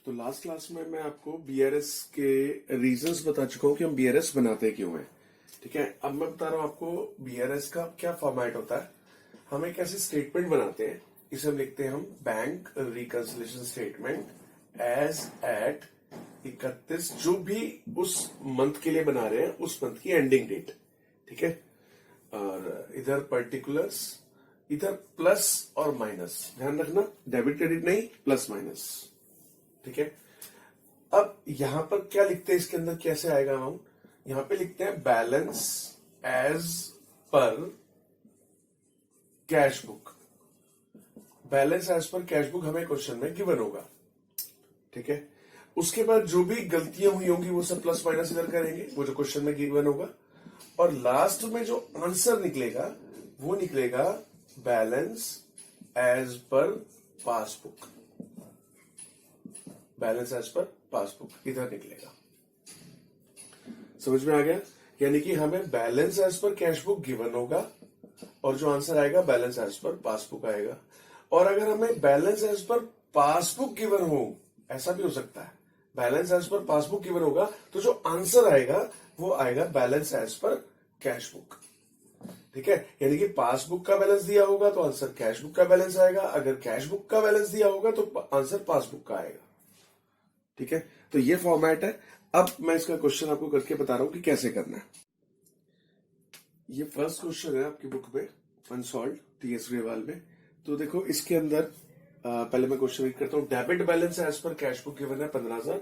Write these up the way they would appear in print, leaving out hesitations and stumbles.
तो last class में मैं आपको बीआरएस के रीजंस बता चुका हूं कि हम बीआरएस बनाते क्यों हैं। ठीक है, अब मैं बता रहा हूं आपको बीआरएस का क्या फॉर्मेट होता है। हम एक ऐसे स्टेटमेंट बनाते हैं, इसे हम लिखते हैं हम bank reconciliation statement as at 31, जो भी उस मंथ के लिए बना रहे हैं उस मंथ की एंडिंग डेट। ठीक है, और इधर पर्टिकुलर्स, इधर प्लस और माइनस, ध्यान रखना डेबिट क्रेडिट नहीं, प्लस माइनस। ठीक है, अब यहां पर क्या लिखते हैं, इसके अंदर कैसे आएगा अमाउंट, यहां पे लिखते हैं balance as per cash book. Balance as per cash book हमें क्वेश्चन में गिवन होगा। ठीक है, उसके बाद जो भी गलतियां हुई होंगी वो सब प्लस माइनस इधर करेंगे, वो जो क्वेश्चन में गिवन होगा, और लास्ट में जो आंसर निकलेगा वो निकलेगा balance as per passbook. Balance as per passbook इधर निकलेगा। समझ में आ गया? यानी कि हमें balance as per cash book given होगा और जो आंसर आएगा बैलेंस एज पर पासबुक आएगा। और अगर हमें balance as per passbook given हो, ऐसा भी हो सकता है, balance as per passbook given होगा तो जो आंसर आएगा वो आएगा balance as per cash book. ठीक है, यानी कि पासबुक का बैलेंस दिया होगा तो आंसर कैश बुक का बैलेंस आएगा, अगर कैश बुक का बैलेंस दिया होगा तो आंसर पासबुक का आएगा। ठीक है, तो ये फॉर्मेट है। अब मैं इसका क्वेश्चन आपको करके बता रहा हूं कि कैसे करना है। ये फर्स्ट क्वेश्चन है आपकी बुक में, अनसॉल्व्ड टीएस ग्रेवाल में। तो देखो इसके अंदर पहले मैं क्वेश्चन रीड करता हूं। Debit balance as per cash book given है 15,000,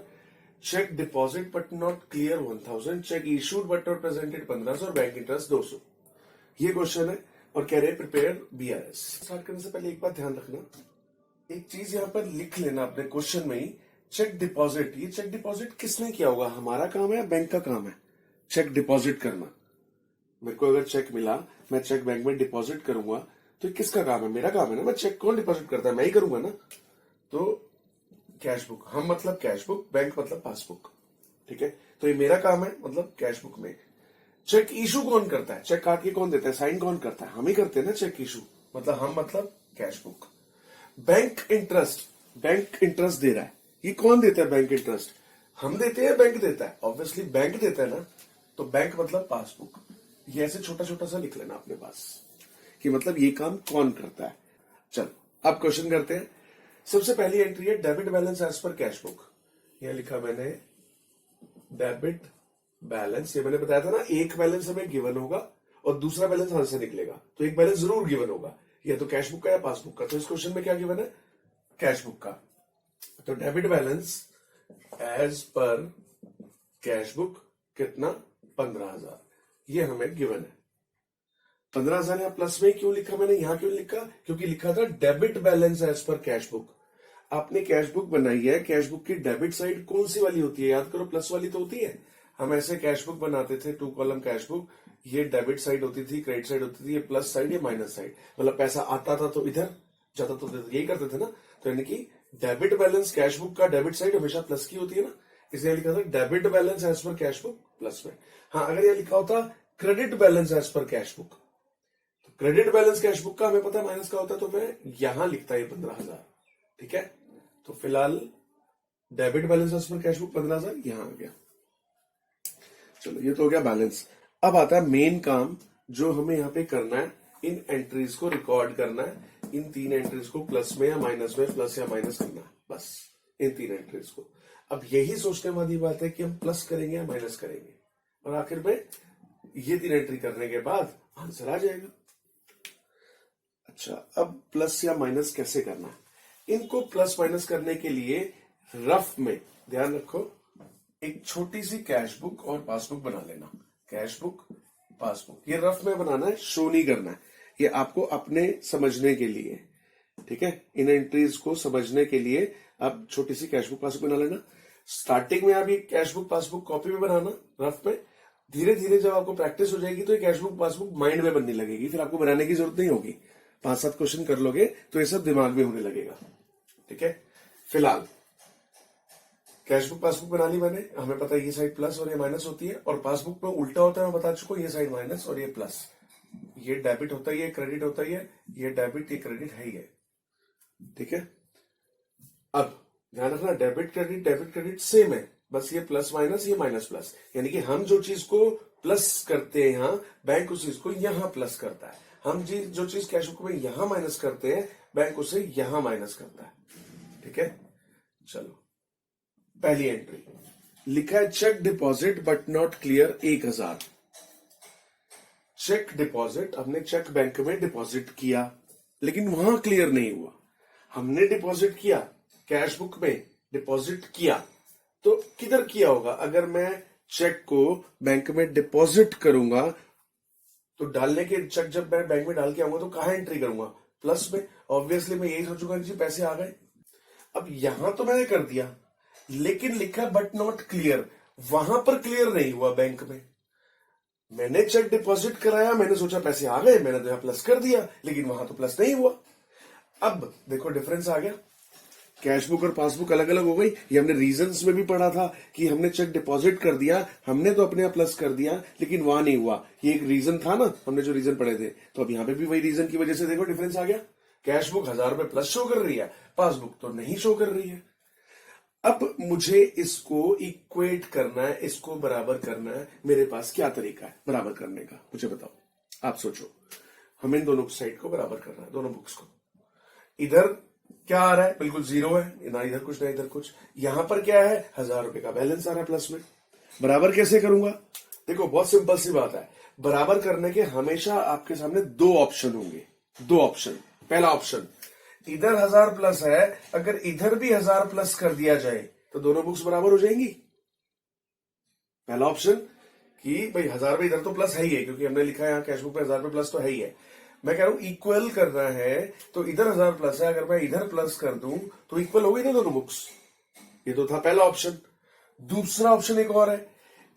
cheque deposit but not clear 1,000, cheque issued but not presented 1500 और बैंक इंटरेस्ट 200। ये क्वेश्चन है और कह रहे हैं प्रिपेयर बीआरएस। स्टार्ट करने से पहले एक बात ध्यान रखना, एक चीज यहां पर लिख लेना अपने क्वेश्चन में ही, चेक डिपॉजिट। ये चेक डिपॉजिट किसने किया होगा, हमारा काम है या बैंक का काम है चेक डिपॉजिट करना। मेरे को अगर चेक मिला, मैं चेक बैंक में डिपॉजिट करूंगा तो ये किसका काम है, मेरा काम है ना। मैं चेक कौन डिपॉजिट करता है, मैं ही करूंगा ना। तो कैश बुक, हम मतलब कैश बुक, बैंक मतलब पासबुक। ठीक है, तो ये मेरा काम है मतलब कैश बुक में। चेक इशू कौन करता है, चेक काट के कौन देता है, साइन कौन करता है, हम ही करते हैं ना चेक इशू, मतलब हम मतलब cash book. Bank interest, bank interest दे रहा है, ये कौन देता है बैंक इंटरेस्ट, हम देते हैं बैंक देता है, ऑब्वियसली बैंक देता है ना, तो बैंक मतलब पासबुक। ये ऐसे छोटा छोटा सा लिख लेना अपने पास कि मतलब ये काम कौन करता है। चलो अब क्वेश्चन करते हैं। सबसे पहली एंट्री है debit balance as per cash book. यह लिखा मैंने डेबिट बैलेंस, ये मैंने बताया था ना, एक बैलेंस हमें गिवन होगा और दूसरा बैलेंस आंसर निकलेगा, तो एक बैलेंस जरूर गिवन होगा, या तो कैश बुक का या पासबुक का। तो इस क्वेश्चन में क्या गिवन है, कैश बुक का। तो debit balance as per cash book कितना, 15,000, ये हमें गिवन है। 15,000 यहां प्लस में क्यों लिखा मैंने, यहां क्यों लिखा, क्योंकि लिखा था debit balance as per cash book. आपने कैश बुक बनाई है, कैश बुक की डेबिट साइड कौन सी वाली होती है, याद करो, प्लस वाली तो होती है। हम ऐसे कैश बुक बनाते थे, 2 कॉलम कैश बुक, ये डेबिट साइड होती थी, क्रेडिट साइड होती थी, ये प्लस साइड, ये माइनस साइड, मतलब पैसा आता था तो इधर, जाता तो यही करते थे ना। तो यानी कि डेबिट बैलेंस कैश बुक का डेबिट साइड हमेशा प्लस की होती है ना, इसलिए लिखा था debit balance as per cash book plus में। हाँ, अगर यह लिखा होता credit balance as per cash book, तो क्रेडिट बैलेंस कैश बुक का हमें पता है माइनस का होता है, तो मैं यहां लिखता है 15,000। ठीक है, तो फिलहाल debit balance as per cash book 15,000 यहां आ गया। चलो ये तो हो गया बैलेंस। अब आता है मेन काम जो हमें यहाँ पे करना है, इन एंट्रीज को रिकॉर्ड करना है, इन 3 एंट्रीज को प्लस में या माइनस में, प्लस या माइनस करना है, बस इन 3 एंट्रीज को। अब यही सोचने वाली बात है कि हम प्लस करेंगे या माइनस करेंगे, और आखिर में ये 3 एंट्री करने के बाद आंसर आ जाएगा। अच्छा, अब प्लस या माइनस कैसे करना है, इनको प्लस माइनस करने के लिए रफ में ध्यान रखो, एक छोटी सी कैश बुक और पासबुक बना लेना, कैश बुक पासबुक, ये रफ में बनाना है, शो नहीं करना है, ये आपको अपने समझने के लिए। ठीक है, इन एंट्रीज को समझने के लिए आप छोटी सी कैश बुक पासबुक बना लेना। स्टार्टिंग में आप ये कैश बुक पासबुक कॉपी में बनाना रफ में, धीरे धीरे जब आपको प्रैक्टिस हो जाएगी तो ये कैश बुक पासबुक माइंड में बनने लगेगी, फिर आपको बनाने की जरूरत नहीं होगी। 5-7 क्वेश्चन कर लोगे तो ये सब दिमाग में होने लगेगा। ठीक है, फिलहाल कैश बुक पासबुक बना ली मैंने, हमें पता है ये साइड प्लस और ये माइनस होती है, और पासबुक में उल्टा होता है, मैं बता चुका हूं, ये साइड माइनस और ये प्लस, ये डेबिट होता ही है, क्रेडिट होता ही है, ये डेबिट ये क्रेडिट है ही है। ठीक है, अब ध्यान रखना, डेबिट क्रेडिट सेम है, बस ये प्लस माइनस, ये माइनस प्लस, यानी कि हम जो चीज को प्लस करते हैं यहां, बैंक उस चीज को यहां प्लस करता है। हम जो चीज कैश बुक में यहां माइनस करते हैं, बैंक उसे यहां माइनस करता है। ठीक है, चलो पहली एंट्री लिखा है cheque deposit but not clear 1000। Cheque deposit, हमने चेक बैंक में डिपॉजिट किया लेकिन वहां क्लियर नहीं हुआ। हमने डिपॉजिट किया, कैश बुक में डिपॉजिट किया, तो किधर किया होगा? अगर मैं चेक को बैंक में डिपॉजिट करूंगा तो डालने के चेक जब मैं बैंक में डाल के आऊंगा तो कहां एंट्री करूंगा? प्लस में। ऑब्वियसली मैं यही सोचूंगा कि जी पैसे आ गए। अब यहां तो मैंने कर दिया, लेकिन लिखा बट नॉट क्लियर, वहां पर क्लियर नहीं हुआ बैंक में। मैंने चेक डिपॉजिट कराया, मैंने सोचा पैसे आ गए, मैंने तो यहां प्लस कर दिया, लेकिन वहां तो प्लस नहीं हुआ। अब देखो डिफरेंस आ गया, कैश बुक और पासबुक अलग अलग हो गई। ये हमने रीजंस में भी पढ़ा था कि हमने चेक डिपॉजिट कर दिया, हमने तो अपने आप प्लस कर दिया, लेकिन वहां नहीं हुआ। ये एक रीजन था ना, हमने जो रीजन पढ़े थे, तो अब यहां पे भी वही रीजन की वजह से देखो डिफरेंस आ गया। कैश बुक 1000 रुपए प्लस शो कर रही है, पासबुक तो नहीं शो कर रही है। अब मुझे इसको इक्वेट करना है, इसको बराबर करना है। मेरे पास क्या तरीका है बराबर करने का, मुझे बताओ। आप सोचो, हमें इन दोनों साइड को बराबर करना है, दोनों बुक्स को। इधर क्या आ रहा है? बिल्कुल जीरो है, ना इधर कुछ ना इधर कुछ। यहां पर क्या है? 1000 रुपए का बैलेंस आ रहा है प्लस में। बराबर कैसे करूंगा? देखो बहुत सिंपल सी बात है। बराबर करने के हमेशा आपके सामने दो ऑप्शन होंगे, दो ऑप्शन। पहला ऑप्शन, इधर 1000 प्लस है, अगर इधर भी 1000 प्लस कर दिया जाए तो दोनों बुक्स बराबर हो जाएंगी। पहला ऑप्शन कि भाई 1000 पे इधर तो प्लस है ही है, क्योंकि हमने लिखा है यहाँ कैश बुक पे 1000 पे प्लस तो है ही है। मैं कह रहा हूं इक्वल करना है, तो इधर 1000 प्लस है, अगर मैं इधर प्लस कर दूं तो इक्वल हो गई ना दोनों बुक्स। ये तो था पहला ऑप्शन। दूसरा ऑप्शन एक और है,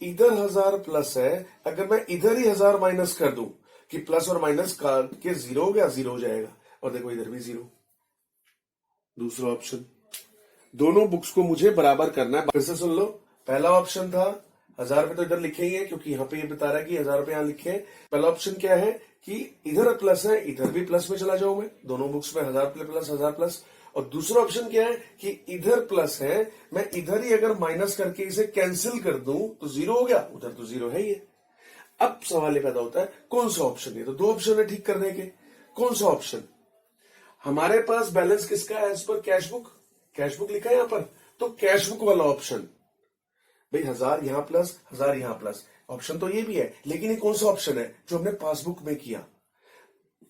इधर 1000 प्लस है, अगर मैं इधर ही 1000 माइनस कर दूं कि प्लस और माइनस के जीरो हो गया, जीरो हो जाएगा, और देखो इधर भी जीरो। दूसरा ऑप्शन, दोनों बुक्स को मुझे बराबर करना है। फिर से सुन लो, पहला ऑप्शन था 1000 रुपए तो इधर लिखे ही है, क्योंकि यहां पे ये बता रहा है कि 1000 रुपए यहां लिखे हैं। पहला ऑप्शन क्या है कि इधर प्लस है, इधर भी प्लस में चला जाऊं मैं, दोनों बुक्स में 1000 प्लस 1000 प्लस। और दूसरा ऑप्शन क्या है कि इधर प्लस है, मैं इधर ही अगर माइनस करके इसे कैंसिल कर दूं तो जीरो हो गया, उधर तो जीरो है ही है। अब सवाल ये पैदा होता है कौन सा ऑप्शन है? तो दो ऑप्शन है ठीक करने के, कौन सा ऑप्शन? हमारे पास बैलेंस किसका है as per cash book? Cash book लिखा है यहां पर, तो कैश बुक वाला ऑप्शन। भाई 1000 यहां प्लस, 1000 यहां प्लस, ऑप्शन तो ये भी है, लेकिन ये कौन सा ऑप्शन है जो हमने पासबुक में किया?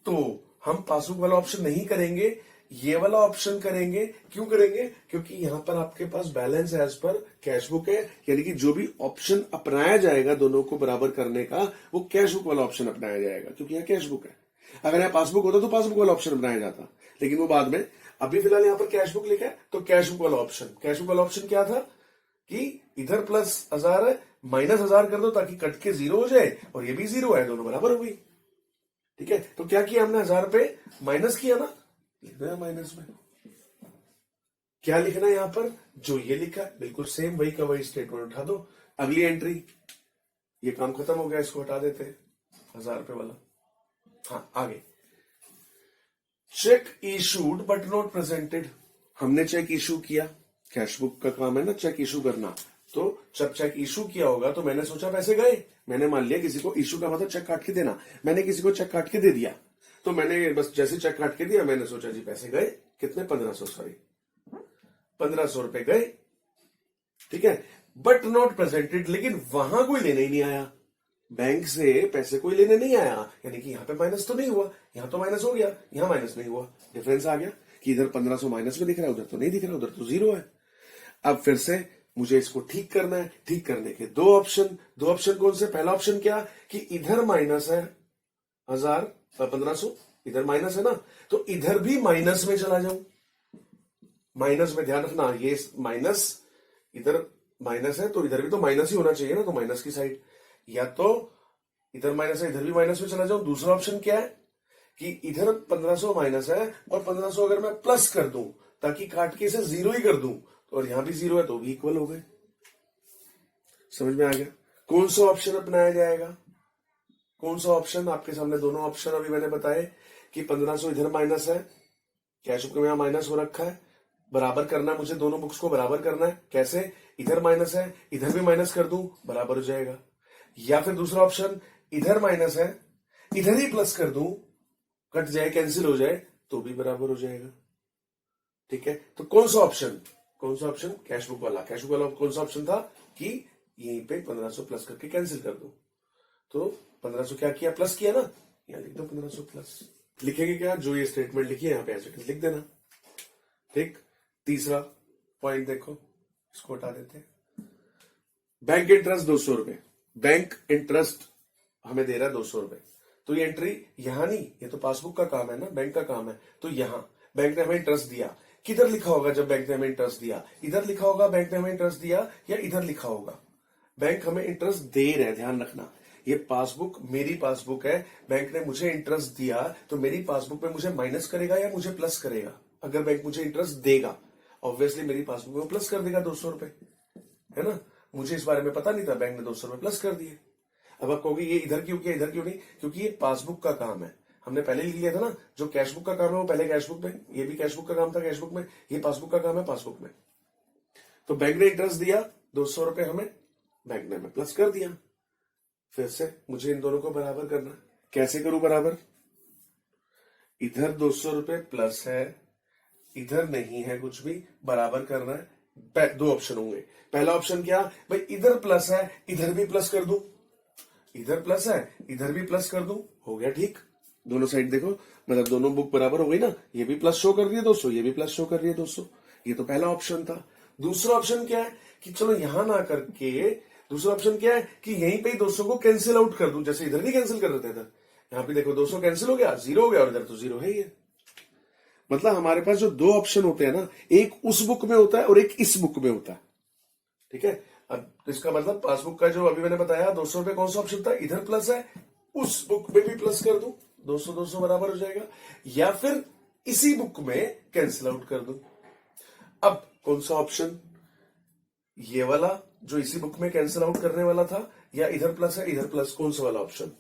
तो हम पासबुक वाला ऑप्शन नहीं करेंगे, ये वाला ऑप्शन करेंगे। क्यों करेंगे? क्योंकि यहां पर आपके पास balance as per cash book है, यानी कि जो भी ऑप्शन अपनाया जाएगा दोनों को बराबर करने का, वो कैश बुक वाला ऑप्शन अपनाया जाएगा, क्योंकि यहां कैश बुक है। अगर यहां पासबुक होता तो पासबुक वाला ऑप्शन बनाया जाता, लेकिन वो बाद में। अभी फिलहाल यहां पर कैश बुक लिखा है, तो कैश बुक वाला ऑप्शन। कैश बुक वाला ऑप्शन क्या था कि इधर प्लस 1000 है, माइनस 1000 कर दो ताकि कट के जीरो हो जाए, और ये भी जीरो है, दोनों बराबर हो गई। ठीक है, तो क्या किया हमने? 1000 पे माइनस किया ना, लिख दो माइनस में। क्या लिखना है यहां पर? जो ये लिखा बिल्कुल सेम वही का वही स्टेटमेंट उठा दो। अगली एंट्री, ये काम खत्म हो गया, इसको हटा देते हैं 1000 रुपए वाला। हाँ आगे, check issued but not presented. हमने चेक इशू किया, कैश बुक का काम है ना चेक इशू करना, तो जब चेक इशू किया होगा तो मैंने सोचा पैसे गए। मैंने मान लिया किसी को इशू का मतलब चेक काट के देना, मैंने किसी को चेक काट के दे दिया, तो मैंने बस जैसे चेक काट के दिया मैंने सोचा जी पैसे गए, कितने? 1500, सॉरी 1500 रुपए गए। ठीक है, बट नॉट प्रेजेंटेड, लेकिन वहां कोई लेने ही नहीं आया, बैंक से पैसे कोई लेने नहीं आया, यानी कि यहां पे माइनस तो नहीं हुआ, यहां तो माइनस हो गया, यहां माइनस नहीं हुआ। डिफरेंस आ गया कि इधर 1500 माइनस में दिख रहा है, उधर तो नहीं दिख रहा, उधर तो जीरो है। अब फिर से मुझे इसको ठीक करना है। ठीक करने के दो ऑप्शन, दो ऑप्शन कौन से? पहला ऑप्शन क्या कि इधर माइनस है 1000 1500, इधर माइनस है ना, तो इधर भी माइनस में चला जाऊं। माइनस में ध्यान रखना, ये माइनस, इधर माइनस है तो इधर भी तो माइनस ही होना चाहिए ना, तो माइनस की साइड, या तो इधर माइनस है इधर भी माइनस में चला जाऊं। दूसरा ऑप्शन क्या है कि इधर 1500 माइनस है और 1500 अगर मैं प्लस कर दूं ताकि काट के इसे जीरो ही कर दूं, और यहां भी जीरो है तो भी इक्वल हो गए। समझ में आ गया कौन सा ऑप्शन अपनाया जाएगा? कौन सा ऑप्शन? आपके सामने दोनों ऑप्शन अभी मैंने बताए कि 1500 इधर माइनस है, कैश बुक में यहां माइनस हो रखा है, बराबर करना है मुझे, दोनों बुक्स को बराबर करना है। कैसे? इधर माइनस है, इधर भी माइनस कर दूं, बराबर हो जाएगा। या फिर दूसरा ऑप्शन, इधर माइनस है, इधर ही प्लस कर दूं, कट जाए, कैंसिल हो जाए, तो भी बराबर हो जाएगा। ठीक है, तो कौन सा ऑप्शन? कैश बुक वाला। कैश बुक वाला कौन सा ऑप्शन था कि यहीं पे 1500 प्लस करके कैंसिल कर दो। तो 1500 क्या किया? प्लस किया ना, यहां लिख दो 1500 प्लस। लिखेंगे क्या? जो ये स्टेटमेंट लिखी है यहां पे ऐसे लिख देना। ठीक, तीसरा पॉइंट देखो, इसको हटा देते हैं। बैंक इंटरेस्ट 200 रुपए, बैंक इंटरेस्ट हमें दे रहा है 200 रुपए। तो ये एंट्री यहां नहीं, ये तो पासबुक का काम है ना, बैंक का काम है। तो यहां बैंक ने हमें इंटरेस्ट दिया, किधर लिखा होगा जब बैंक ने हमें इंटरेस्ट दिया? इधर लिखा होगा बैंक ने हमें इंटरेस्ट दिया, या इधर लिखा होगा? बैंक हमें इंटरेस्ट दे रहे हैं, ध्यान रखना। ये पासबुक मेरी पासबुक है, बैंक ने मुझे इंटरेस्ट दिया, तो मेरी पासबुक में मुझे माइनस करेगा या मुझे प्लस करेगा? अगर बैंक मुझे इंटरेस्ट देगा, ऑब्वियसली मेरी पासबुक में प्लस कर देगा 200 रुपए, है ना। मुझे इस बारे में पता नहीं था, बैंक ने 200 रुपए प्लस कर दिए। अब आप कहोगे ये इधर क्यों किया, इधर क्यों नहीं? क्योंकि ये पासबुक का काम है, हमने पहले लिख लिया था ना। जो कैश बुक का काम है वो पहले कैश बुक में, ये भी कैश बुक का काम था कैश बुक में, ये पासबुक का काम है पासबुक में। तो बैंक ने इंटरेस्ट दिया 200 रुपए हमें, बैंक ने हमें प्लस कर दिया। फिर से मुझे इन दोनों को बराबर करना है। कैसे करूं बराबर? इधर 200 रुपए प्लस है, इधर नहीं है कुछ भी, बराबर करना है। दो ऑप्शन होंगे। पहला ऑप्शन क्या भाई, इधर प्लस है, इधर भी प्लस कर दूं, इधर प्लस है, इधर भी प्लस कर दूं, हो गया ठीक। दोनों साइड देखो, मतलब दोनों बुक बराबर हो गई ना। ये भी प्लस शो कर रही है 200, ये भी प्लस शो कर रही है 200। ये तो पहला ऑप्शन था। दूसरा ऑप्शन क्या है कि चलो यहां ना करके, दूसरा ऑप्शन क्या है कि यहीं पे ही 200 को कैंसिल आउट कर दूं, जैसे इधर भी कैंसिल कर देते थे। यहां पे देखो 200 कैंसिल हो गया, 0 हो गया, और इधर तो 0 है ही है। मतलब हमारे पास जो दो ऑप्शन होते हैं ना, एक उस बुक में होता है और एक इस बुक में होता है। ठीक है, अब इसका मतलब पासबुक का जो अभी मैंने बताया 200 रुपए, कौन सा ऑप्शन था? इधर प्लस है, उस बुक में भी प्लस कर दूं, 200 200 बराबर हो जाएगा। या फिर इसी बुक में कैंसिल आउट कर दूं। अब कौन सा ऑप्शन? ये वाला जो इसी बुक में कैंसिल आउट करने वाला था, या इधर प्लस है इधर प्लस, कौन सा वाला ऑप्शन?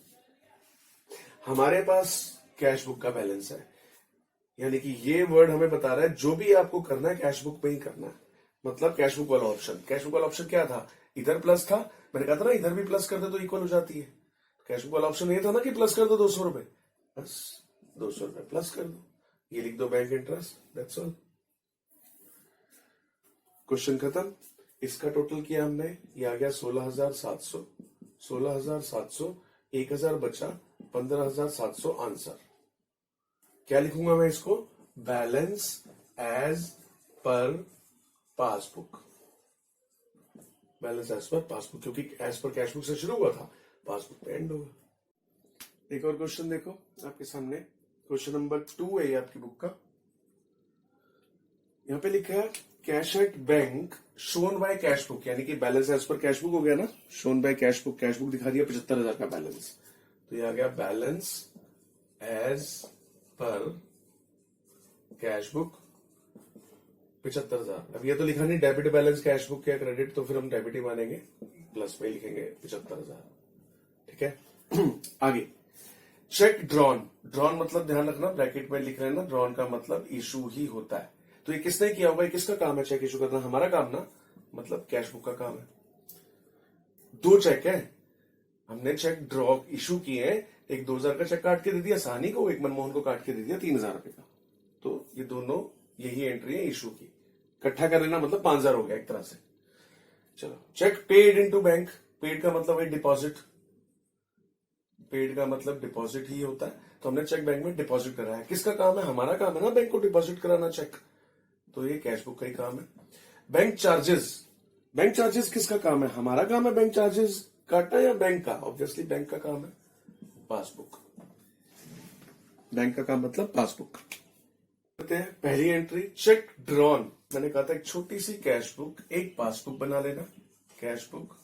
हमारे पास कैश बुक का बैलेंस है, यानी कि ये वर्ड हमें बता रहा है जो भी आपको करना है कैश बुक में ही करना है। मतलब कैश बुक वाला ऑप्शन। कैश बुक वाला ऑप्शन क्या था? इधर प्लस था, मैंने कहा था ना इधर भी प्लस कर दे तो इक्वल हो जाती है। कैश बुक वाला ऑप्शन ये था ना कि प्लस कर दो 200 रुपए, बस 200 रुपए प्लस कर दो, ये लिख दो bank interest, that's all. Question खत्म। इसका टोटल किया हमने, ये आ गया 16,700, 16,700, 1,000 बचा, 15,700 आंसर। क्या लिखूंगा मैं इसको? Balance as per passbook. Balance as per passbook, क्योंकि एज पर कैश बुक से शुरू हुआ था, पासबुक पे एंड होगा। एक और क्वेश्चन देखो आपके सामने, क्वेश्चन नंबर 2 है ये आपकी बुक का। यहां पे लिखा है cash at bank shown by cash book, यानी कि balance as per cash book हो गया ना, shown by cash book. Cash book दिखा दिया 75,000 का बैलेंस, तो ये आ गया balance as per cash book 75,000। अब ये तो लिखा नहीं डेबिट बैलेंस कैश बुक या क्रेडिट, तो फिर हम डेबिट ही मानेंगे, प्लस में लिखेंगे 75,000। ठीक है आगे, चेक ड्रॉन। ड्रॉन मतलब ध्यान रखना, ब्रैकेट में लिख रहे हैं ना, ड्रॉन का मतलब इशू ही होता है। तो ये किसने किया होगा? ये किसका काम है चेक इशू करना? हमारा काम ना, मतलब कैश बुक का काम है। 2 चेक है, हमने चेक ड्रॉ इशू किए हैं। एक 2,000 का चेक काट के दे दिया सानी को, एक मनमोहन को काट के दे दिया 3,000 रुपए का। तो ये दोनों यही एंट्री है इशू की, इकट्ठा कर लेना, मतलब 5,000 हो गया एक तरह से। चलो, cheque paid into bank. Paid का मतलब है डिपॉजिट, पेड का मतलब डिपॉजिट ही होता है। तो हमने चेक बैंक में डिपॉजिट करा है। किसका काम है? हमारा काम है ना बैंक को डिपॉजिट कराना चेक, तो ये कैश बुक का ही काम है। Bank charges. बैंक चार्जेस किसका काम है? हमारा काम है बैंक चार्जेस काटना या बैंक का? ऑब्वियसली बैंक का काम है। पासबुक, बैंक का काम मतलब पासबुक। पहली एंट्री चेक ड्रॉन, मैंने कहा था एक छोटी सी कैश बुक, एक पासबुक बना लेना। Cash book,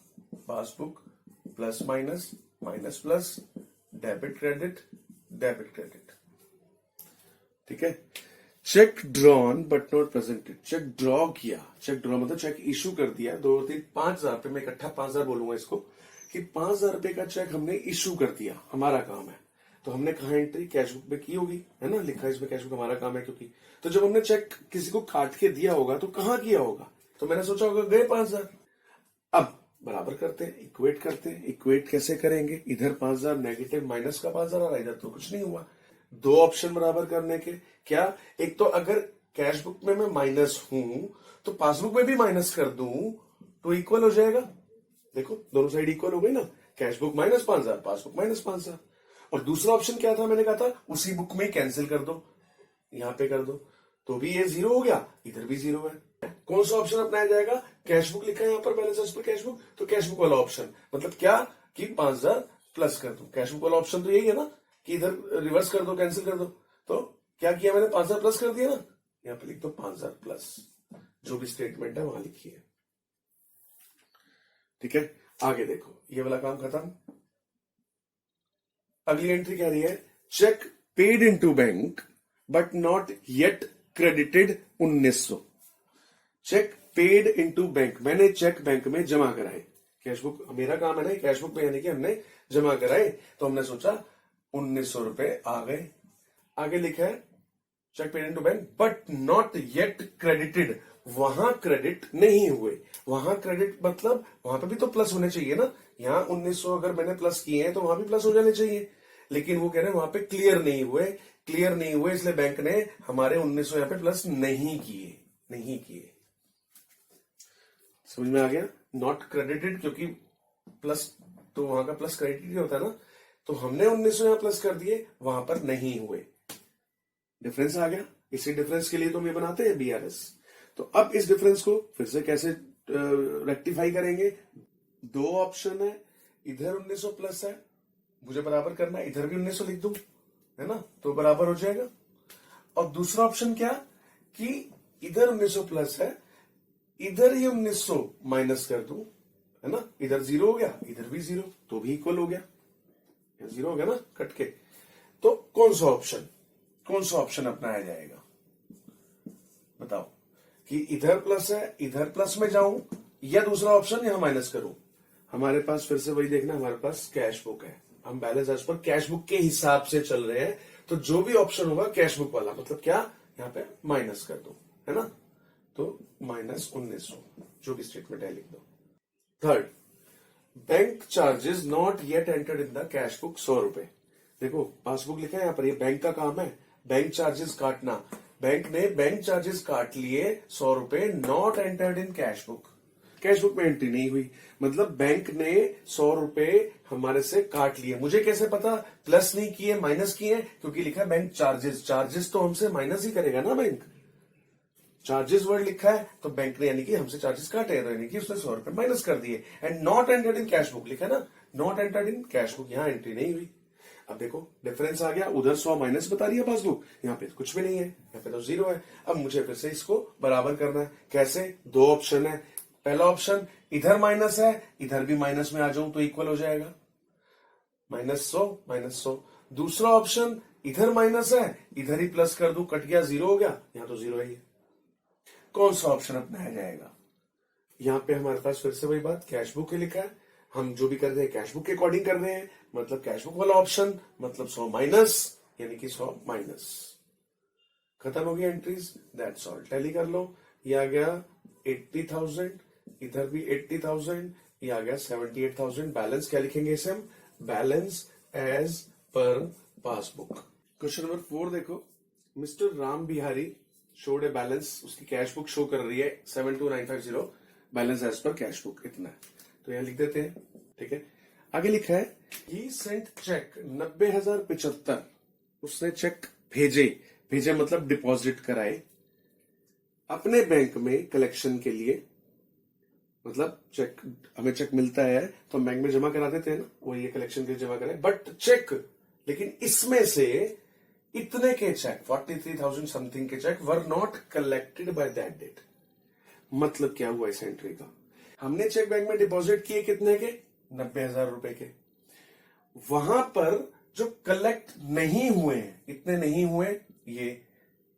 passbook, plus minus, minus plus, debit credit, debit credit. ठीक है। Cheque drawn but not presented, cheque draw किया, चेक ड्रॉ मतलब चेक इशू कर दिया 2 3 5,000 रुपए में, इकट्ठा 5,000 बोलूंगा इसको, कि 5,000 रुपए का चेक हमने इशू कर दिया, हमारा काम है। तो हमने कहा एंट्री कैश बुक में की होगी, है ना, लिखा है इसमें कैश बुक हमारा काम है क्योंकि। तो जब हमने चेक किसी को काट के दिया होगा तो कहाँ किया होगा, तो मैंने सोचा होगा गए 5,000। अब बराबर करते हैं, इक्वेट करते हैं। इक्वेट कैसे करेंगे, इधर 5,000 नेगेटिव माइनस का 5,000 आ रहा, इधर तो कुछ नहीं हुआ। दो ऑप्शन बराबर करने के, क्या, एक तो अगर कैश बुक में मैं माइनस हूं तो पासबुक में भी माइनस कर दूं तो इक्वल हो जाएगा। देखो दोनों साइड इक्वल हो गई ना, cash book minus 5,000, passbook minus 5,000। और दूसरा ऑप्शन क्या था, मैंने कहा था उसी बुक में कैंसिल कर दो, यहां पे कर दो, तो भी ये 0 हो गया, इधर भी 0 है। कौन सा ऑप्शन अपनाया जाएगा, कैश बुक लिखा है यहां पर balance as per cash book, तो कैश बुक वाला ऑप्शन, मतलब क्या कि 5,000 प्लस कर दो। कैश बुक वाला ऑप्शन तो यही है ना कि इधर रिवर्स कर दो, कैंसिल कर दो। तो क्या किया मैंने, 5,000 प्लस कर दिया ना, यहां पे लिख दो 5,000 प्लस, जो भी स्टेटमेंट है वहां लिखिए। ठीक है, आगे देखो, ये वाला काम खत्म। अगली एंट्री क्या रही है, cheque paid into bank but not yet credited 1900। Cheque paid into bank, मैंने चेक बैंक में जमा कराए, कैश बुक मेरा काम है ना, कैश बुक में यानी कि हमने जमा कराए, तो हमने सोचा 1900 रुपए आ गए। आगे लिखा है cheque paid into bank but not yet credited, वहां क्रेडिट नहीं हुए। वहां क्रेडिट मतलब वहां पे भी तो प्लस होने चाहिए ना, यहां 1900 अगर मैंने प्लस किए हैं तो वहां भी प्लस हो जाने चाहिए, लेकिन वो कह रहे हैं वहां पे क्लियर नहीं हुए, क्लियर नहीं हुए, इसलिए बैंक ने हमारे 1900 यहां पे प्लस नहीं किए। समझ में आ गया, नॉट क्रेडिटेड, क्योंकि प्लस तो वहां का प्लस क्रेडिटेड होता है ना, तो हमने 1900 यहां प्लस कर दिए, वहां पर नहीं हुए। डिफरेंस आ गया, इसी डिफरेंस के लिए तो हम ये बनाते हैं BRS। तो अब इस डिफरेंस को फिर से कैसे रेक्टिफाई करेंगे, दो ऑप्शन है, इधर 1900 प्लस है, मुझे बराबर करना है, इधर भी 1900 लिख दूं, है ना, तो बराबर हो जाएगा। और दूसरा ऑप्शन क्या कि इधर 1900 प्लस है, इधर ये 1900 माइनस कर दूं, है ना, इधर 0 हो गया, इधर भी 0, तो भी इक्वल हो गया, 0 हो गया ना कट के। तो कौन सा ऑप्शन अपनाया जाएगा, बताओ, कि इधर प्लस है, इधर प्लस में जाऊं, या दूसरा ऑप्शन यहां माइनस करूं। हमारे पास फिर से वही देखना, हमारे पास कैश बुक है, हम balance as per cash book के हिसाब से चल रहे हैं, तो जो भी ऑप्शन होगा कैश बुक वाला, मतलब क्या, यहां पे माइनस कर दो, है ना, तो माइनस 1900, जो भी स्टेटमेंट है लिख दो। Third, bank charges not yet entered in the cash book 100 रुपए। देखो पासबुक लिखा है यहां पर, ये बैंक का काम है, बैंक चार्जेस काटना। बैंक ने बैंक चार्जेस काट लिए 100 रुपए, not entered in cash book, cash book में एंट्री नहीं हुई, मतलब बैंक ने 100 रुपए हमारे से काट लिए। मुझे कैसे पता, प्लस नहीं किए माइनस किए, क्योंकि लिखा है बैंक चार्जेस, चार्जेस तो हमसे माइनस ही करेगा ना बैंक, चार्जेस वर्ड लिखा है तो बैंक ने यानी कि हमसे चार्जेस काटे, यानी कि उसने 100 रुपए माइनस कर दिए। And not entered in cash book लिखा है ना, not entered in cash book, यहां एंट्री नहीं हुई। अब देखो डिफरेंस आ गया, उधर 100 माइनस बता रही है पासबुक, यहाँ पे कुछ भी नहीं है, यहाँ पे तो 0 है। अब मुझे फिर से इसको बराबर करना है, कैसे, दो ऑप्शन है, पहला ऑप्शन इधर माइनस है, इधर भी माइनस में आ जाऊं तो इक्वल हो जाएगा, -100 दूसरा ऑप्शन इधर माइनस है, इधर ही प्लस कर दूं, कट गया, 0 हो गया, यहां तो 0 ही है। कौन सा ऑप्शन अपनाया जाएगा, यहां पे हमारे पास फिर से वही बात, कैश बुक लिखा है, हम जो भी कर रहे हैं कैश बुक के अकॉर्डिंग कर रहे हैं, मतलब कैश बुक वाला ऑप्शन, मतलब 100 माइनस, यानी कि 100 माइनस, खत्म हो गया एंट्रीज, दैट्स ऑल। टैली कर लो, ये आ गया 80,000, इधर भी 80,000, ये आ गया 78,000। बैलेंस क्या लिखेंगे इसे हम, balance as per passbook. Question number 4 देखो, mister Ram Bihari showed a balance, उसकी कैश बुक शो कर रही है 72950, balance as per cash book इतना है, तो यहां लिख देते हैं। ठीक है, आगे लिखा है ही सेंट चेक 90,075, उसने चेक भेजे मतलब डिपॉजिट कराए अपने बैंक में कलेक्शन के लिए, मतलब चेक, हमें चेक मिलता है तो हम बैंक में जमा करा देते हैं ना, वो ये कलेक्शन के लिए जमा कराए, बट चेक, लेकिन इसमें से इतने के चेक 43,000 समथिंग के cheque were not collected by that date. मतलब क्या हुआ इस एंट्री का, हमने चेक बैंक में डिपॉजिट किए कितने के, 90,000 रुपए के, वहां पर जो कलेक्ट नहीं हुए, इतने नहीं हुए, ये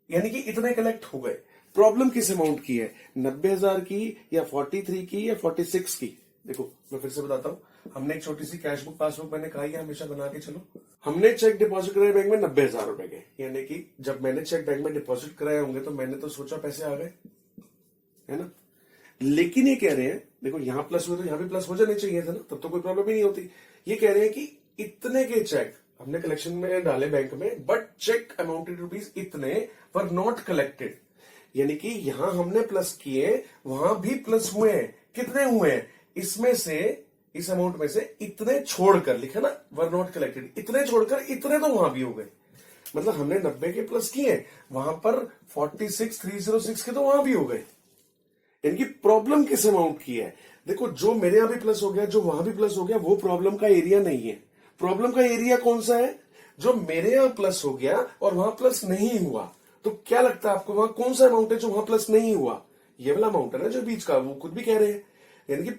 यानी कि इतने कलेक्ट हो गए। प्रॉब्लम किस अमाउंट की है, 90,000 की या 43 की या 46 की, देखो मैं फिर से बताता हूँ, हमने एक छोटी सी कैश बुक पासबुक मैंने कहा ही है हमेशा बना के चलो। हमने चेक डिपॉजिट कराए बैंक में 90,000 रुपए के, यानी कि जब मैंने चेक बैंक में डिपॉजिट कराए होंगे तो मैंने तो सोचा पैसे आ गए, है ना। लेकिन ये कह रहे हैं, देखो यहां प्लस हुए तो यहां भी प्लस हो जाने चाहिए था ना, तब तो कोई प्रॉब्लम ही नहीं होती। ये कह रहे हैं कि इतने के चेक हमने कलेक्शन में डाले बैंक में, बट चेक अमाउंटेड रुपीज इतने वर नॉट कलेक्टेड, यानी कि यहां हमने प्लस किए वहां भी प्लस हुए हैं। कितने हुए हैं, इसमें से इस अमाउंट में से इतने छोड़कर लिखा ना, वर नॉट कलेक्टेड, इतने छोड़कर इतने तो वहां भी हो गए। मतलब हमने 90 के प्लस किए, वहां पर 46,306 के तो वहां भी हो गए। इनकी प्रॉब्लम किस अमाउंट की है, देखो जो मेरे यहां भी प्लस हो गया, जो वहां भी प्लस हो गया, वो प्रॉब्लम का एरिया नहीं है। प्रॉब्लम का एरिया कौन सा है, जो मेरे यहां प्लस हो गया और वहां प्लस नहीं हुआ। तो क्या लगता है आपको, वहां कौन सा अमाउंट है जो वहां प्लस नहीं हुआ, ये वाला अमाउंट है ना जो बीच का, वो खुद भी कह रहे हैं। यानी कि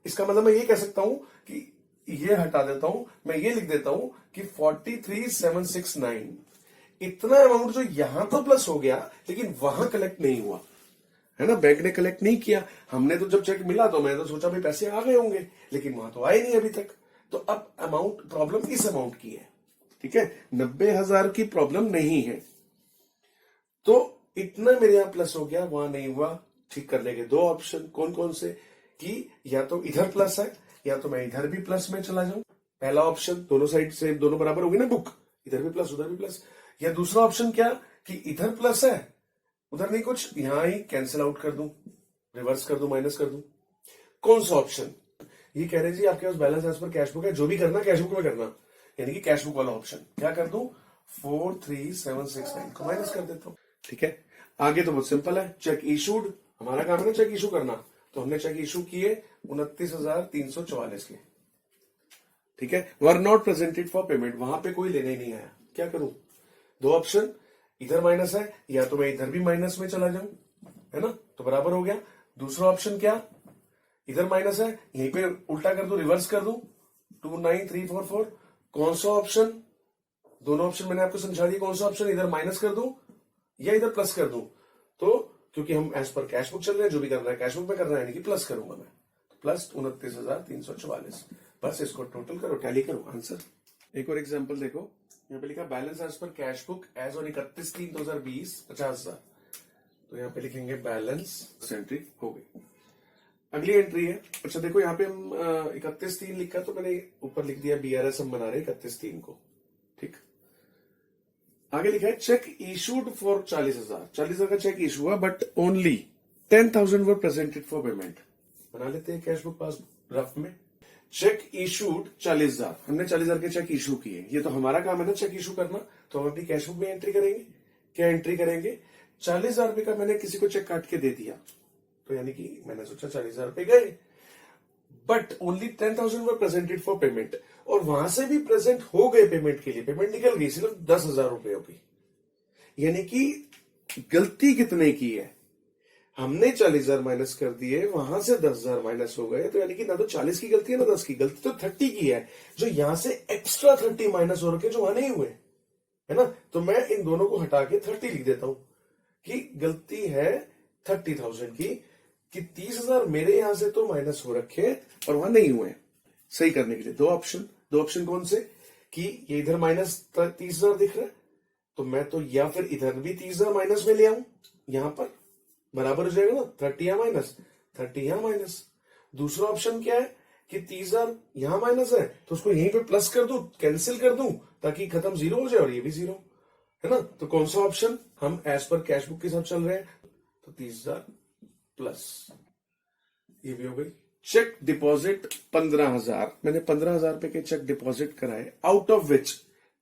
इसका मतलब मैं ये कह सकता हूं कि ये हटा देता हूं, मैं ये लिख देता हूं कि 43,769 इतना अमाउंट जो यहां तो प्लस हो गया लेकिन वहां कलेक्ट नहीं हुआ, है ना। बैंक ने कलेक्ट नहीं किया, हमने तो जब चेक मिला तो मैंने तो सोचा भाई पैसे आ गए होंगे, लेकिन वहां तो आए नहीं अभी तक। तो अब अमाउंट, प्रॉब्लम इस अमाउंट की है, ठीक है, 90,000 की प्रॉब्लम नहीं है। तो इतना मेरे यहां प्लस हो गया, वहां नहीं हुआ, ठीक करने के दो ऑप्शन कौन कौन से, कि या तो इधर प्लस है या तो मैं इधर भी प्लस में चला जाऊं। पहला ऑप्शन, दोनों साइड से दोनों बराबर होगी ना बुक, इधर भी प्लस उधर भी प्लस। या दूसरा ऑप्शन क्या, कि इधर प्लस है उधर नहीं कुछ, यहां ही कैंसिल आउट कर दूं, रिवर्स कर दूं, माइनस कर दूं। कौन सा ऑप्शन, ये कह रहे जी आपके पास balance as per cash book है, जो भी करना कैश बुक में करना, यानी कि कैश बुक वाला ऑप्शन। क्या कर दूं, 43,769 को माइनस कर देता हूं, ठीक है। आगे तो बहुत सिंपल है, चेक इशूड, हमारा काम है ना चेक इशू करना, तो हमने चेक इशू किए 29,344 के, ठीक है। Were not presented for payment, वहां पे कोई लेने नहीं आया। क्या करूं, दो ऑप्शन, इधर माइनस है या तो मैं इधर भी माइनस में चला जाऊं, है ना, तो बराबर हो गया। दूसरा ऑप्शन क्या, इधर माइनस है यहीं पे उल्टा कर दूं, रिवर्स कर दूं, 29,344। कौन सा ऑप्शन, दोनों ऑप्शन मैंने आपको समझा दिया, कौन सा ऑप्शन, इधर माइनस कर दूं या इधर प्लस कर दूं। तो क्योंकि हम एज पर कैश बुक चल रहे हैं, जो भी कर रहा है कैश बुक में कर रहा है, यानी कि प्लस करूंगा मैं, तो प्लस 29,344। बस इसको टोटल करो, टैली करो, आंसर। एक और एग्जांपल देखो, यहाँ पे लिखा balance as per cash book as on 31/3/2020 50,000, तो यहाँ पे लिखेंगे बैलेंस, एंट्री हो गई। अगली एंट्री है, अच्छा देखो यहाँ पे हम 31/3 लिखा, तो मैंने ऊपर लिख दिया BRS हम बना रहे 31/3 को, ठीक। आगे लिखा है चेक इशूड फॉर 40,000 का चेक इशू हुआ, but only 10,000 were presented for payment. बना लेते हैं कैश बुक पास रफ में, चेक इशूड 40,000, हमने 40,000 के चेक इशू किए, ये तो हमारा काम है ना चेक इशू करना, तो हम अपनी कैश बुक में एंट्री करेंगे। क्या एंट्री करेंगे, 40,000 रुपए का मैंने किसी को चेक काट के दे दिया, तो यानी कि मैंने सोचा 40,000 रुपए गए, but only 10,000 were presented for payment, और वहां से भी प्रेजेंट हो गए पेमेंट के लिए, पेमेंट निकल गई सिर्फ 10,000 रुपए की। यानी कि गलती कितने की है, हमने 40,000 माइनस कर दिए, वहां से 10,000 माइनस हो गए, तो यानी कि ना तो 40 की गलती है ना 10 की गलती, तो 30 की है, जो यहां से एक्स्ट्रा 30 माइनस हो रखे जो वहां नहीं हुए, है ना। तो मैं इन दोनों को हटा के 30 लिख देता हूं कि गलती है 30,000 की, कि 30,000 मेरे यहां से तो माइनस हो रखे और वहां नहीं हुए। सही करने के लिए दो ऑप्शन कौन से, कि ये इधर माइनस 30,000 दिख रहा है, तो मैं तो या फिर इधर भी 30,000 माइनस में ले आऊं, यहां पर बराबर हो जाएगा ना, 30 यहां माइनस 30 यहां माइनस। दूसरा ऑप्शन क्या है कि 30,000 यहां माइनस है, तो उसको यहीं पे प्लस कर दूं, कैंसिल कर दूं, ताकि खत्म जीरो हो जाए और ये भी जीरो, है ना। तो कौन सा ऑप्शन, हम एज पर कैश बुक के साथ चल रहे हैं, तो 30,000 प्लस ये भी हो गई। चेक डिपॉजिट 15,000, मैंने 15,000 रुपए के चेक डिपॉजिट कराए, out of which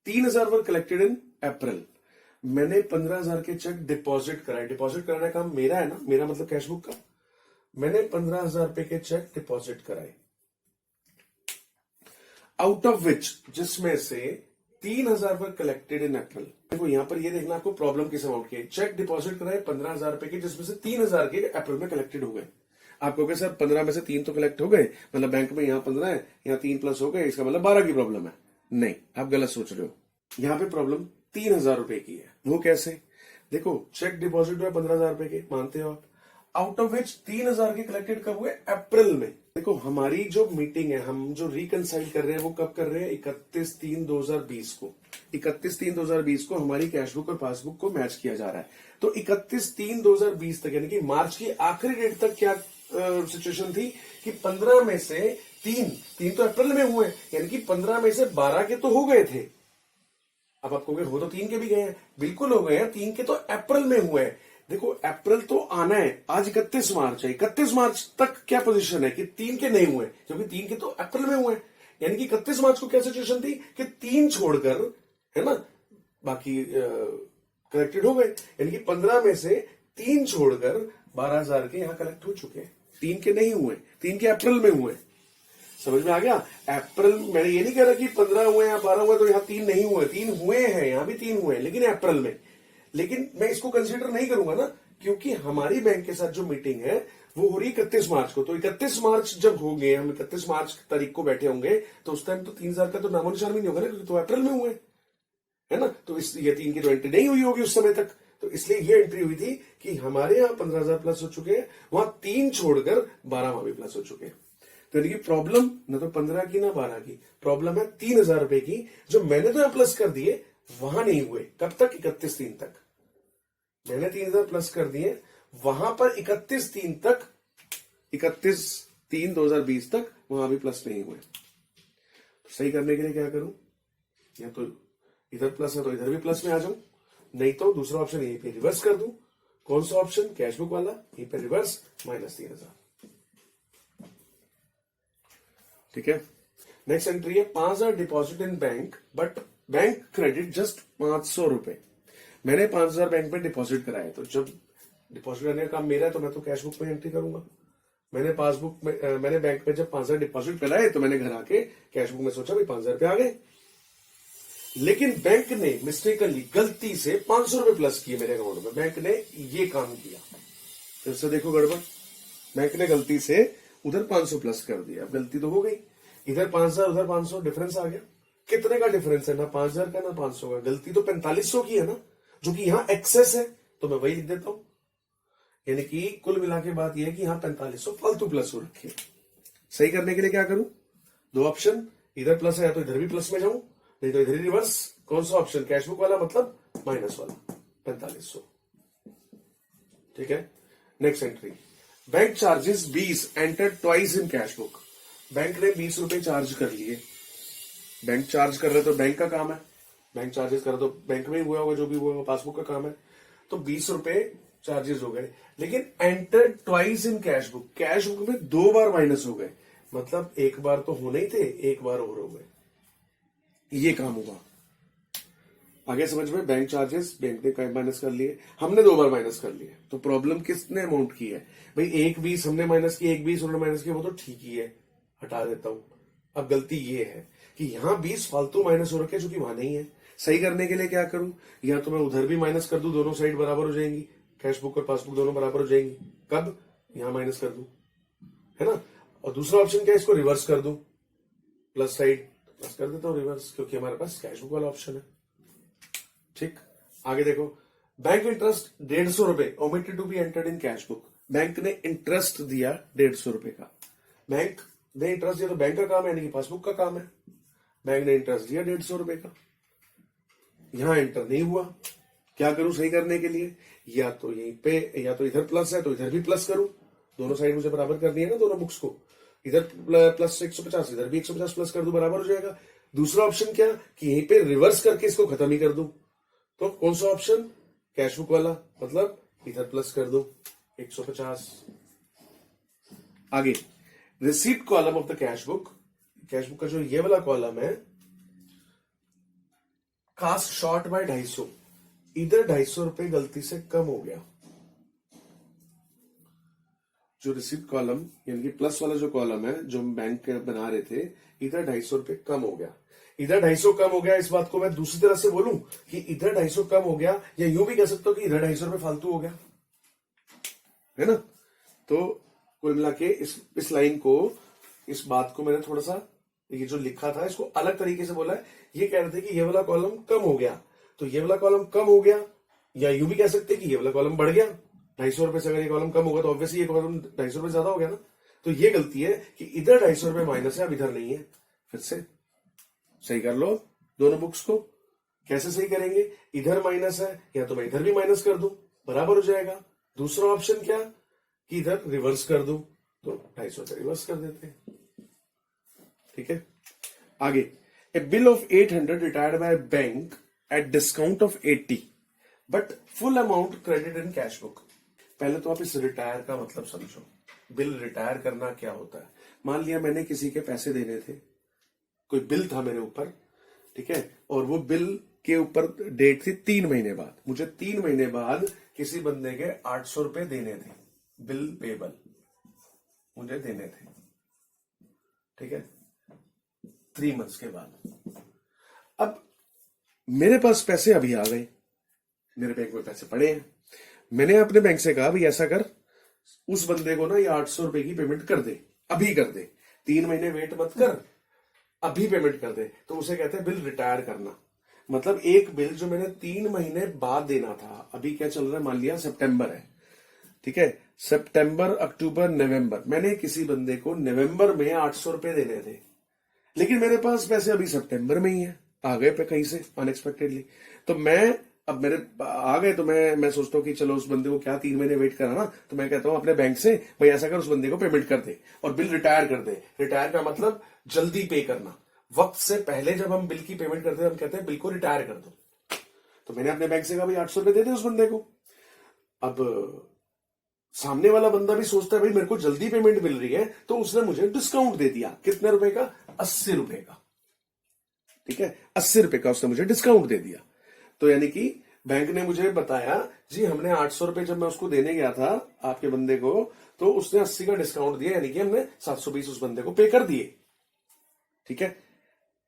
3,000 were collected in April. मैंने 15,000 के चेक डिपॉजिट कराए, डिपॉजिट कराने का काम मेरा है ना, मेरा मतलब कैश बुक का। मैंने 15,000 रुपए के चेक डिपॉजिट कराए, आउट ऑफ विच, जिसमें से 3,000 वर कलेक्टेड इन अप्रैल। देखो यहां पर ये देखना आपको प्रॉब्लम किस अमाउंट की है, चेक डिपॉजिट कराए 15,000 रुपए के, जिसमें से 3,000 के अप्रैल में कलेक्टेड हो गए। आप कहोगे सर 15 में से 3 तो कलेक्ट हो गए, मतलब बैंक में यहाँ 15 है, यहाँ 3 प्लस हो गए, इसका मतलब 12 की प्रॉब्लम है। नहीं, आप गलत सोच रहे हो, यहाँ पे प्रॉब्लम 3,000 रुपए की है। वो कैसे, देखो चेक डिपॉजिट हुआ 15,000 रुपए के, मानते हो आप, आउट ऑफ विच 3000 के कलेक्टेड कब हुए? अप्रैल में। देखो हमारी जो मीटिंग है, हम जो रिकंसाइल कर रहे हैं वो कब कर रहे हैं? 31/3/2020 को। 31/3/2020 को हमारी कैशबुक और पासबुक को मैच किया जा रहा है। तो 31/3/2020 तक यानी कि मार्च की आखिरी डेट तक क्या सिचुएशन थी कि 15 में से तीन तो अप्रैल में हुए, यानी कि 15 में से 12 के तो हो गए थे। अब आप कहोगे हो तो 3 के भी गए हैं, बिल्कुल हो गए हैं, 3 के तो अप्रैल में हुए हैं। देखो अप्रैल तो आना है, आज 31 मार्च है, 31 मार्च तक क्या पोजीशन है कि 3 के नहीं हुए, क्योंकि 3 के तो अप्रैल में हुए हैं। यानी कि 31 मार्च को क्या सिचुएशन थी कि 3 छोड़कर, है ना, बाकी कलेक्टेड हो गए। यानी कि 15 में से 3 छोड़कर 12,000 के यहां कलेक्ट हो चुके हैं। 3 के नहीं हुए, 3 के अप्रैल में हुए। समझ में आ गया? अप्रैल, मैंने ये नहीं कह रहा कि 15 हुए या 12 हुए तो यहां 3 नहीं हुए, 3 हुए हैं, यहां भी 3 हुए हैं, लेकिन अप्रैल में। लेकिन मैं इसको कंसीडर नहीं करूंगा ना, क्योंकि हमारी बैंक के साथ जो मीटिंग है वो हो रही है 31 मार्च को। तो 31 मार्च जब हो गए, हम 31 मार्च तारीख को बैठे होंगे, तो उस टाइम तो 3,000 का तो नामो निशान भी नहीं होगा ना, क्योंकि तो अप्रैल में हुए, है ना। तो इस ये 3 की तो एंट्री नहीं हुई होगी उस समय तक। तो इसलिए ये एंट्री हुई थी कि हमारे यहाँ 15,000 प्लस हो चुके हैं, वहां 3 छोड़कर 12 वहां भी प्लस हो चुके हैं। तो यानी कि प्रॉब्लम न तो 15 की ना 12 की, प्रॉब्लम है 3,000 रुपए की, जो मैंने तो यहां प्लस कर दिए वहां नहीं हुए। कब तक? 31/3 तक। मैंने 3,000 प्लस कर दिए, वहां पर 31/3 तक, 31/3/2020 तक वहां भी प्लस नहीं हुए। तो सही करने के लिए क्या करूं? या तो इधर प्लस है तो इधर भी प्लस में आ जाऊं, नहीं तो दूसरा ऑप्शन यहीं पे रिवर्स कर दूं। कौन सा ऑप्शन? कैशबुक वाला, यहीं पे रिवर्स, -3,000। ठीक है। नेक्स्ट एंट्री है 5,000 deposit in bank but bank credit just 500 रुपए। मैंने 5,000 बैंक में डिपॉजिट कराए, तो जब डिपॉजिट करने का काम मेरा है तो मैं तो कैशबुक में एंट्री करूंगा। मैंने पासबुक में, मैंने बैंक में जब 5,000 डिपॉजिट कराए तो मैंने घर आके कैशबुक में सोचा भाई 5,000 रुपए आ गए। लेकिन बैंक ने मिस्टेकली, गलती से 500 रुपए प्लस किए मेरे अकाउंट में। बैंक ने ये काम किया, फिर से देखो गड़बड़। बैंक ने गलती से उधर 500 प्लस कर दिया। अब गलती तो हो गई, इधर 5,000 उधर 500, डिफरेंस आ गया। कितने का डिफरेंस है? ना 5,000 का ना 500 का। गलती तो 4500 की है ना, जो कि यहां एक्सेस है, तो मैं वही लिख देता हूं। यानी कि कुल मिला के बात यह है कि यहां 4500 फालतू प्लस हो रखे। सही करने के लिए क्या करूं? 2 ऑप्शन, इधर प्लस है तो इधर भी प्लस में जाऊं, नहीं तो इधर ही रिवर्स। कौन सा ऑप्शन? कैशबुक वाला, मतलब माइनस वाला 4500। ठीक है। Next entry, bank charges 20 enter twice in cashbook. Bank ने 20 रुपए चार्ज कर लिए। बैंक चार्ज कर रहे तो बैंक का काम है, बैंक चार्जेस कर रहे तो बैंक में ही हुआ होगा, जो भी हुआ होगा, पासबुक का काम है। तो 20 रुपए चार्जेस हो गए, लेकिन enter twice in cashbook, cashbook में 2 बार माइनस हो गए। मतलब एक बार तो होने ही थे, एक बार और हो गए, ये काम हुआ। आगे समझ में? बैंक चार्जेस बैंक ने माइनस कर लिए, हमने 2 बार माइनस कर लिए। तो प्रॉब्लम किसने अमाउंट की है भाई? 1/20 हमने माइनस की, 1/20 उन्होंने माइनस किया, वो तो ठीक ही है, हटा देता हूं। अब गलती ये है कि यहां 20 फालतू माइनस हो रखे, जो कि वहां नहीं है। सही करने के लिए क्या करूं? या तो मैं उधर भी माइनस कर दूं, दोनों साइड बराबर हो जाएंगी, कैशबुक और पासबुक दोनों बराबर हो जाएंगी। कब? यहां माइनस कर दूं, है ना। और दूसरा ऑप्शन क्या है? इसको रिवर्स कर दूं, प्लस साइड प्लस कर देता हूं रिवर्स, क्योंकि हमारे पास कैशबुक वाला ऑप्शन है। ठीक, आगे देखो, बैंक इंटरेस्ट 150 रुपए omitted to be entered in cashbook. Bank ने इंटरेस्ट दिया 150 रुपए का। बैंक ने इंटरेस्ट दिया तो बैंक का काम है, यानी कि पासबुक का काम है। बैंक ने इंटरेस्ट दिया 150 रुपए का, यहां एंटर नहीं हुआ। क्या करूं सही करने के लिए? या तो यहीं पे, या तो इधर प्लस है तो इधर भी प्लस करूं, दोनों साइड मुझे बराबर करनी है ना, दोनों बुक्स को। इधर प्लस 150, इधर भी 150 प्लस कर दूं, बराबर हो जाएगा। दूसरा ऑप्शन क्या कि यहीं पे रिवर्स करके इसको खत्म ही कर दूं। तो कौन सा ऑप्शन? कैशबुक वाला, मतलब इधर प्लस कर दो 150। आगे receipt column of the cashbook, cashbook का जो ये वाला कॉलम है, कास्ट शॉर्ट बाय 250, इधर 250 रुपए गलती से कम हो गया। जो रिसीट कॉलम यानी कि प्लस वाला जो कॉलम है, जो हम बैंक बना रहे थे, इधर 250 रुपए कम हो गया। इधर 250 कम हो गया, इस बात को मैं दूसरी तरह से बोलूं कि इधर 250 कम हो गया, या यूं भी कह सकता हूं कि इधर 250 रुपए फालतू हो गया, है ना। तो कुल मिला के इस लाइन को, इस बात को मैंने थोड़ा सा, ये जो लिखा था इसको अलग तरीके से बोला है। ये कह रहे थे कि ये वाला कॉलम कम हो गया, तो ये वाला कॉलम कम हो गया, या यूं भी कह सकते कि ये वाला कॉलम बढ़ गया। ₹250 से अगर ये कॉलम कम होगा तो ऑब्वियसली ये कॉलम ₹250 ज्यादा हो गया ना। तो ये गलती है कि इधर ₹250 माइनस है, अब इधर नहीं है। फिर से सही कर लो दोनों बुक्स को। कैसे सही करेंगे? इधर माइनस है, या तो मैं इधर भी माइनस कर दूं, बराबर हो जाएगा। दूसरा ऑप्शन क्या कि इधर रिवर्स कर दूं, तो ₹250 रिवर्स कर देते हैं। ठीक है, आगे। A bill of 800 retired by bank at discount of 80 but full amount credit in cash book. पहले तो आप इस रिटायर का मतलब समझो। बिल रिटायर करना क्या होता है? मान लिया मैंने किसी के पैसे देने थे, कोई बिल था मेरे ऊपर, ठीक है, और वो बिल के ऊपर डेट थी 3 महीने बाद। मुझे 3 महीने बाद किसी बंदे के ₹800 देने थे, बिल पेबल मुझे देने थे, ठीक है, 3 मंथ्स के बाद। अब मेरे पास पैसे अभी आ गए, मेरे बैंक में पैसे पड़े हैं। मैंने अपने बैंक से कहा भाई ऐसा कर, उस बंदे को ना ये ₹800 की पेमेंट कर दे, अभी कर दे, 3 महीने वेट मत कर, अभी पेमेंट कर दे। तो उसे कहते हैं बिल रिटायर करना। मतलब एक बिल जो मैंने 3 महीने बाद देना था, अभी क्या चल रहा है, मान लिया सितंबर है, ठीक है, सितंबर, अक्टूबर, नवंबर, मैंने किसी बंदे को नवंबर में ₹800 देने थे, लेकिन मेरे पास पैसे अभी सितंबर में ही है, आ गए पे कहीं से अनएक्सपेक्टेडली। तो मैं अब मेरे आ गए, तो मैं सोचता हूँ कि चलो उस बंदे को क्या 3 महीने वेट करा ना, तो मैं कहता हूँ अपने बैंक से भाई ऐसा कर, उस बंदे को पेमेंट कर दे और बिल रिटायर कर दे। रिटायर का मतलब जल्दी पे करना, वक्त से पहले जब हम बिल की पेमेंट करते हैं हम कहते हैं बिल को रिटायर कर दो। तो मैंने अपने बैंक से कहा भाई ₹800 दे दे उस बंदे को। अब सामने वाला बंदा भी सोचता है भाई मेरे को जल्दी पेमेंट मिल रही है, तो उसने मुझे डिस्काउंट दे दिया। कितने रुपए का? ₹80 का, ठीक है, ₹80 का उसने मुझे डिस्काउंट दे दिया। तो यानी कि बैंक ने मुझे बताया जी हमने ₹800 जब मैं उसको देने गया था आपके बंदे को, तो उसने 80 का डिस्काउंट दिया, यानी कि हमने 720 उस बंदे को पे कर दिए। ठीक है,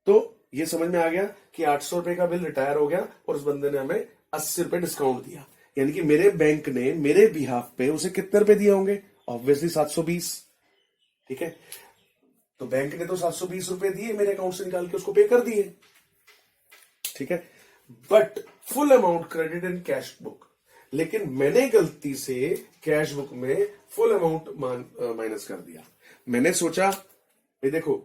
तो ये समझ में आ गया कि ₹800 का बिल रिटायर हो गया और उस बंदे ने हमें ₹80 डिस्काउंट दिया, यानी कि मेरे बैंक ने मेरे बिहाफ पे उसे कितने रुपए दिए होंगे? ऑब्वियसली 720। ठीक है, तो बैंक ने तो ₹720 दिए, मेरे अकाउंट से निकाल के उसको पे कर दिए। ठीक है, but full amount credit in cash book. लेकिन मैंने गलती से कैश बुक में फुल अमाउंट माइनस कर दिया। मैंने सोचा ये देखो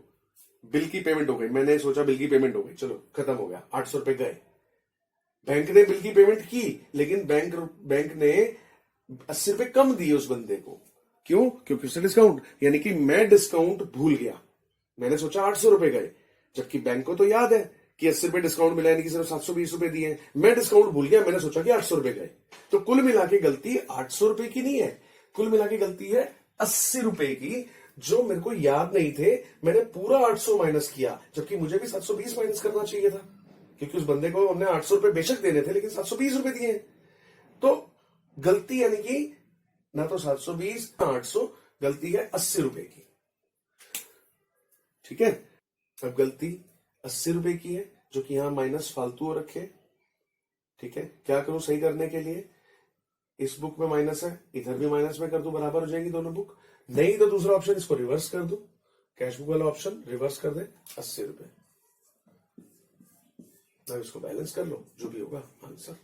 बिल की पेमेंट हो गई, मैंने सोचा बिल की पेमेंट हो गई, चलो खत्म हो गया, ₹800 गए। बैंक ने बिल की पेमेंट की, लेकिन बैंक ने ₹80 कम दिए उस बंदे को। क्यों? क्योंकि उससे डिस्काउंट, यानी कि मैं डिस्काउंट भूल गया। मैंने सोचा ₹800 गए, जबकि बैंक को तो याद है कि ₹80 डिस्काउंट मिला, यानी कि सिर्फ ₹720 दिए। मैं डिस्काउंट भूल गया, मैंने सोचा कि ₹800 गए। तो कुल मिला के गलती ₹800 की नहीं है, कुल मिला के गलती है ₹80 की, जो मेरे को याद नहीं थे। मैंने पूरा 800 माइनस किया, जबकि मुझे भी 720 माइनस करना चाहिए था, क्योंकि उस बंदे को हमने ₹800 बेशक देने थे, लेकिन ₹720 दिए। तो गलती यानी कि ना तो 720 ना 800, गलती है ₹80 की। ठीक है, अब गलती ₹80 की है, जो कि यहां माइनस फालतू हो रखे। ठीक है, क्या करूं सही करने के लिए? इस बुक में माइनस है, इधर भी माइनस में कर दूं, बराबर हो जाएंगी दोनों बुक। नहीं तो दूसरा ऑप्शन इसको रिवर्स कर दूं, कैश बुक वाला ऑप्शन रिवर्स कर दे, ₹80। अब इसको बैलेंस कर लो, जो भी होगा आंसर।